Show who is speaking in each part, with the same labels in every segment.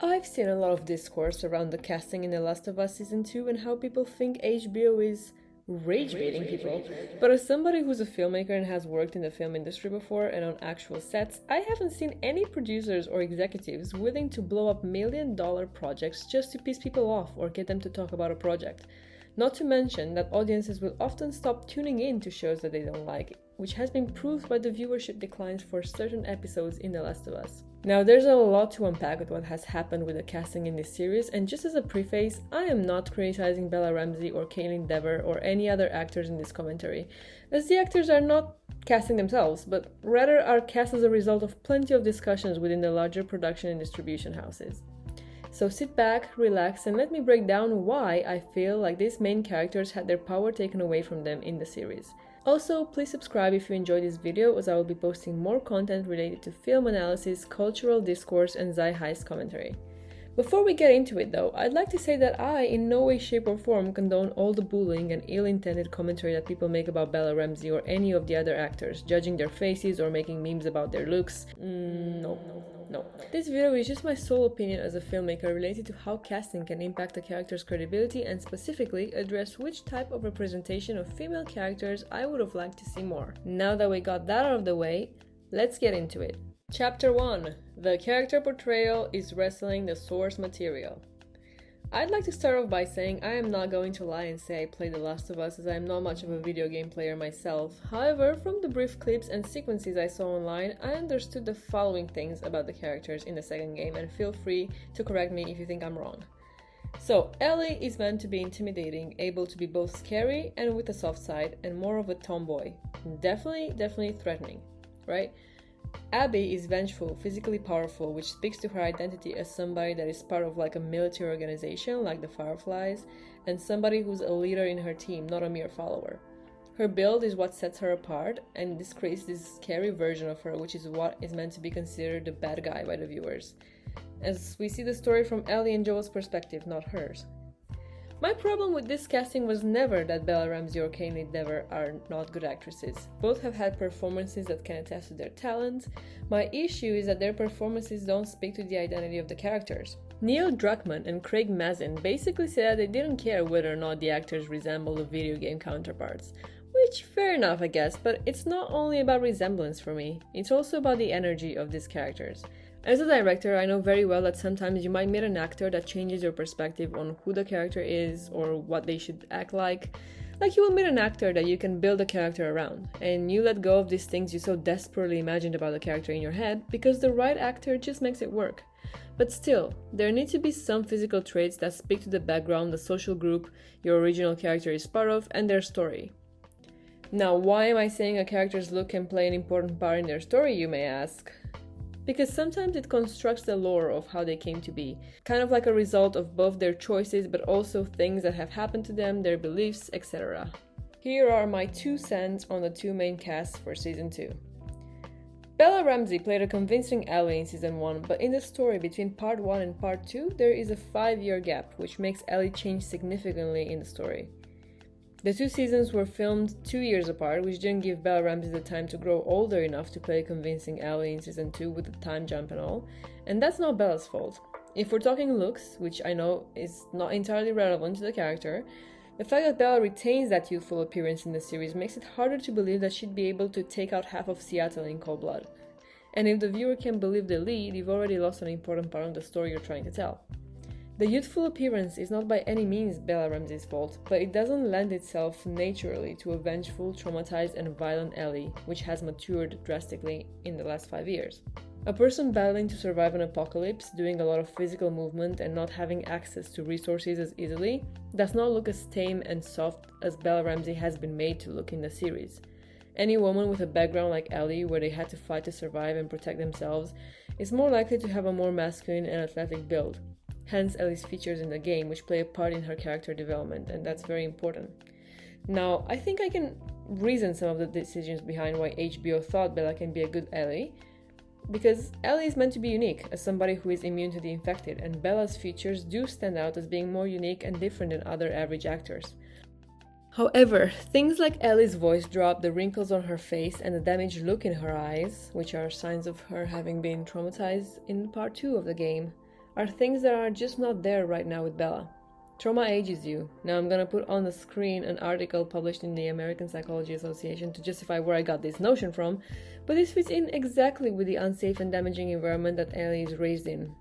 Speaker 1: I've seen a lot of discourse around the casting in The Last of Us Season 2 and how people think HBO is rage-baiting people. But as somebody who's a filmmaker and has worked in the film industry before and on actual sets, I haven't seen any producers or executives willing to blow up million-dollar projects just to piss people off or get them to talk about a project. Not to mention that audiences will often stop tuning in to shows that they don't like, which has been proved by the viewership declines for certain episodes in The Last of Us. Now, there's a lot to unpack with what has happened with the casting in this series, and just as a preface, I am not criticizing Bella Ramsey or Kaitlyn Dever or any other actors in this commentary, as the actors are not casting themselves, but rather are cast as a result of plenty of discussions within the larger production and distribution houses. So sit back, relax, and let me break down why I feel like these main characters had their power taken away from them in the series. Also, please subscribe if you enjoyed this video, as I will be posting more content related to film analysis, cultural discourse, and zeitgeist commentary. Before we get into it though, I'd like to say that I in no way, shape or form condone all the bullying and ill-intended commentary that people make about Bella Ramsey or any of the other actors, judging their faces or making memes about their looks. No. This video is just my sole opinion as a filmmaker related to how casting can impact a character's credibility and specifically address which type of representation of female characters I would have liked to see more. Now that we got that out of the way, let's get into it. Chapter 1. The character portrayal is wrestling the source material. I'd like to start off by saying I am not going to lie and say I played The Last of Us, as I am not much of a video game player myself. However, from the brief clips and sequences I saw online, I understood the following things about the characters in the second game, and feel free to correct me if you think I'm wrong. So, Ellie is meant to be intimidating, able to be both scary and with a soft side, and more of a tomboy. Definitely threatening, right? Abby is vengeful, physically powerful, which speaks to her identity as somebody that is part of like a military organization like the Fireflies, and somebody who's a leader in her team, not a mere follower. Her build is what sets her apart, and this creates this scary version of her, which is what is meant to be considered the bad guy by the viewers, as we see the story from Ellie and Joel's perspective, not hers. My problem with this casting was never that Bella Ramsey or Kaitlyn Dever are not good actresses. Both have had performances that can attest to their talent. My issue is that their performances don't speak to the identity of the characters. Neil Druckmann and Craig Mazin basically said that they didn't care whether or not the actors resemble the video game counterparts. Which, fair enough I guess, but it's not only about resemblance for me, it's also about the energy of these characters. As a director, I know very well that sometimes you might meet an actor that changes your perspective on who the character is or what they should act like. Like you will meet an actor that you can build a character around, and you let go of these things you so desperately imagined about the character in your head because the right actor just makes it work. But still, there need to be some physical traits that speak to the background, the social group your original character is part of, and their story. Now, why am I saying a character's look can play an important part in their story, you may ask? Because sometimes it constructs the lore of how they came to be, kind of like a result of both their choices but also things that have happened to them, their beliefs, etc. Here are my 2 cents on the 2 main casts for Season 2. Bella Ramsey played a convincing Ellie in Season 1, but in the story between Part 1 and Part 2 there is a 5-year gap, which makes Ellie change significantly in the story. The 2 seasons were filmed 2 years apart, which didn't give Bella Ramsey the time to grow older enough to play a convincing Ellie in Season 2 with the time jump and all, and that's not Bella's fault. If we're talking looks, which I know is not entirely relevant to the character, the fact that Bella retains that youthful appearance in the series makes it harder to believe that she'd be able to take out half of Seattle in cold blood. And if the viewer can believe the lead, you've already lost an important part of the story you're trying to tell. The youthful appearance is not by any means Bella Ramsey's fault, but it doesn't lend itself naturally to a vengeful, traumatized and violent Ellie, which has matured drastically in the last 5 years. A person battling to survive an apocalypse, doing a lot of physical movement and not having access to resources as easily, does not look as tame and soft as Bella Ramsey has been made to look in the series. Any woman with a background like Ellie, where they had to fight to survive and protect themselves, is more likely to have a more masculine and athletic build. Hence Ellie's features in the game, which play a part in her character development, and that's very important. Now, I think I can reason some of the decisions behind why HBO thought Bella can be a good Ellie, because Ellie is meant to be unique as somebody who is immune to the infected, and Bella's features do stand out as being more unique and different than other average actors. However, things like Ellie's voice drop, the wrinkles on her face, and the damaged look in her eyes, which are signs of her having been traumatized in part 2 of the game, are things that are just not there right now with Bella. Trauma ages you. Now I'm gonna put on the screen an article published in the American Psychology Association to justify where I got this notion from, but this fits in exactly with the unsafe and damaging environment that Ellie is raised in.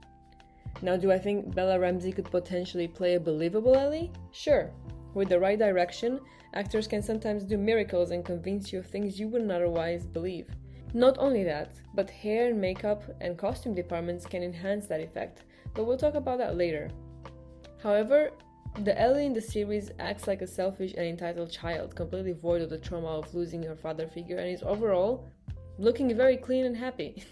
Speaker 1: Now, do I think Bella Ramsey could potentially play a believable Ellie? Sure. With the right direction, actors can sometimes do miracles and convince you of things you wouldn't otherwise believe. Not only that, but hair and makeup and costume departments can enhance that effect, but we'll talk about that later. However, the Ellie in the series acts like a selfish and entitled child, completely void of the trauma of losing her father figure, and is overall looking very clean and happy.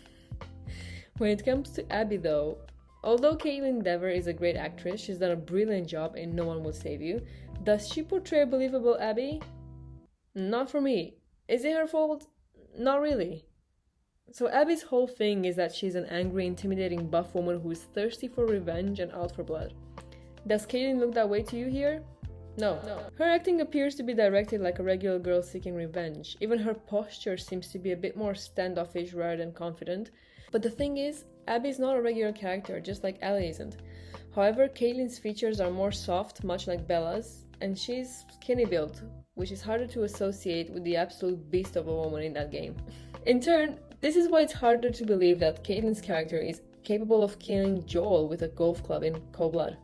Speaker 1: When it comes to Abby though, although Caitlin Dever is a great actress, she's done a brilliant job in No One Will Save You, does she portray a believable Abby? Not for me. Is it her fault? Not really. So Abby's whole thing is that she's an angry, intimidating buff woman who is thirsty for revenge and out for blood. Does Caitlin look that way to you here? No. Her acting appears to be directed like a regular girl seeking revenge. Even her posture seems to be a bit more standoffish rather than confident. But the thing is, Abby's not a regular character, just like Ellie isn't. However, Caitlin's features are more soft, much like Bella's, and she's skinny built, which is harder to associate with the absolute beast of a woman in that game. In turn, this is why it's harder to believe that Caitlin's character is capable of killing Joel with a golf club in cold blood.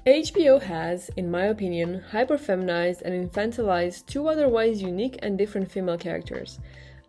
Speaker 1: HBO has, in my opinion, hyper-feminized and infantilized two otherwise unique and different female characters.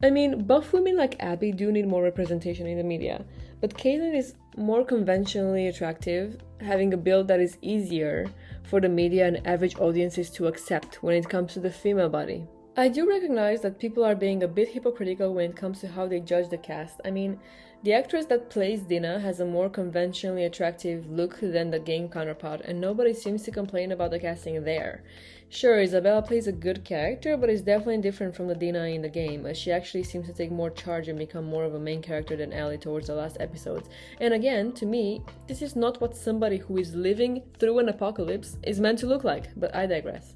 Speaker 1: I mean, buff women like Abby do need more representation in the media, but Caitlin is more conventionally attractive, having a build that is easier for the media and average audiences to accept when it comes to the female body. I do recognize that people are being a bit hypocritical when it comes to how they judge the cast. I mean, the actress that plays Dina has a more conventionally attractive look than the game counterpart, and nobody seems to complain about the casting there. Sure, Isabella plays a good character, but is definitely different from the Dina in the game, as she actually seems to take more charge and become more of a main character than Ellie towards the last episodes. And again, to me, this is not what somebody who is living through an apocalypse is meant to look like, but I digress.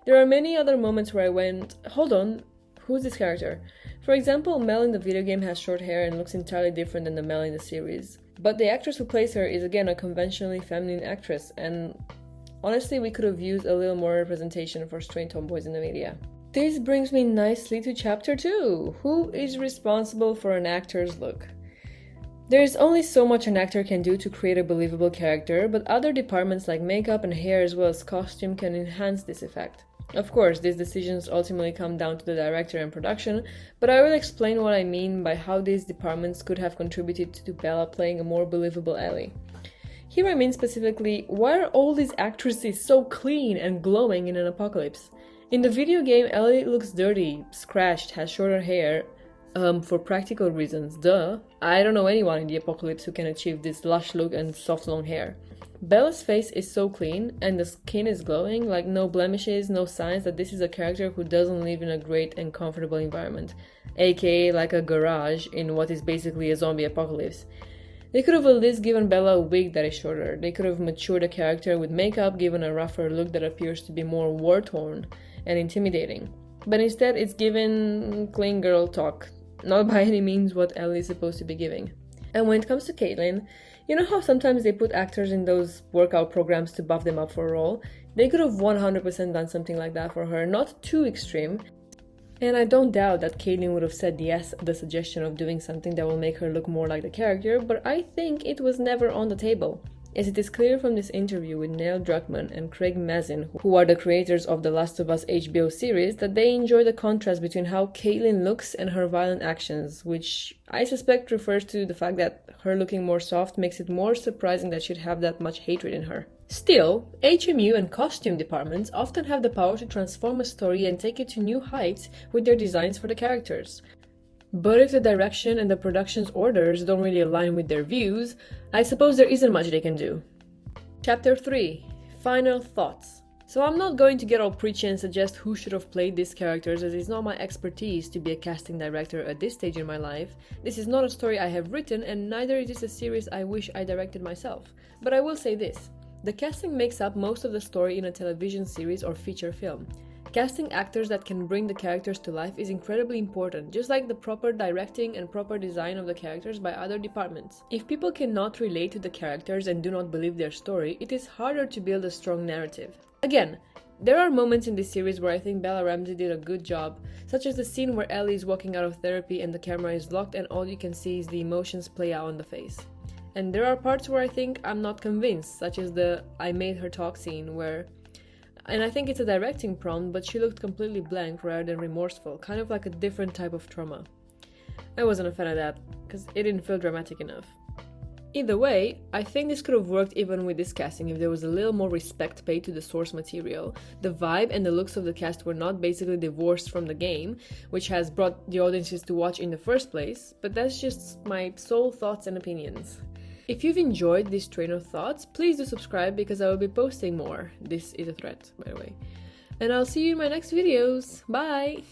Speaker 1: There are many other moments where I went, hold on, who's this character? For example, Mel in the video game has short hair and looks entirely different than the Mel in the series. But the actress who plays her is again a conventionally feminine actress, and honestly we could have used a little more representation for straight tomboys in the media. This brings me nicely to chapter 2. Who is responsible for an actor's look? There is only so much an actor can do to create a believable character, but other departments like makeup and hair as well as costume can enhance this effect. Of course, these decisions ultimately come down to the director and production, but I will explain what I mean by how these departments could have contributed to Bella playing a more believable Ellie. Here I mean specifically, why are all these actresses so clean and glowing in an apocalypse? In the video game, Ellie looks dirty, scratched, has shorter hair, for practical reasons, duh. I don't know anyone in the apocalypse who can achieve this lush look and soft long hair. Bella's face is so clean, and the skin is glowing, like no blemishes, no signs that this is a character who doesn't live in a great and comfortable environment, aka like a garage in what is basically a zombie apocalypse. They could have at least given Bella a wig that is shorter. They could have matured the character with makeup, given a rougher look that appears to be more war-torn and intimidating. But instead, it's given clean girl talk. Not by any means what Ellie is supposed to be giving. And when it comes to Caitlin, you know how sometimes they put actors in those workout programs to buff them up for a role? They could have 100% done something like that for her, not too extreme. And I don't doubt that Caitlin would have said yes to the suggestion of doing something that will make her look more like the character, but I think it was never on the table. As it is clear from this interview with Neil Druckmann and Craig Mazin, who are the creators of the Last of Us HBO series, that they enjoy the contrast between how Caitlin looks and her violent actions, which I suspect refers to the fact that her looking more soft makes it more surprising that she'd have that much hatred in her. Still, HMU and costume departments often have the power to transform a story and take it to new heights with their designs for the characters. But if the direction and the production's orders don't really align with their views, I suppose there isn't much they can do. Chapter 3. Final Thoughts. So I'm not going to get all preachy and suggest who should have played these characters, as it's not my expertise to be a casting director at this stage in my life. This is not a story I have written, and neither is this a series I wish I directed myself. But I will say this. The casting makes up most of the story in a television series or feature film. Casting actors that can bring the characters to life is incredibly important, just like the proper directing and proper design of the characters by other departments. If people cannot relate to the characters and do not believe their story, it is harder to build a strong narrative. Again, there are moments in this series where I think Bella Ramsey did a good job, such as the scene where Ellie is walking out of therapy and the camera is locked and all you can see is the emotions play out on the face. And there are parts where I think I'm not convinced, such as the I made her talk scene and I think it's a directing prompt, but she looked completely blank rather than remorseful, kind of like a different type of trauma. I wasn't a fan of that, because it didn't feel dramatic enough. Either way, I think this could have worked even with this casting if there was a little more respect paid to the source material. The vibe and the looks of the cast were not basically divorced from the game, which has brought the audiences to watch in the first place, but that's just my sole thoughts and opinions. If you've enjoyed this train of thoughts, please do subscribe because I will be posting more. This is a threat, by the way. And I'll see you in my next videos. Bye!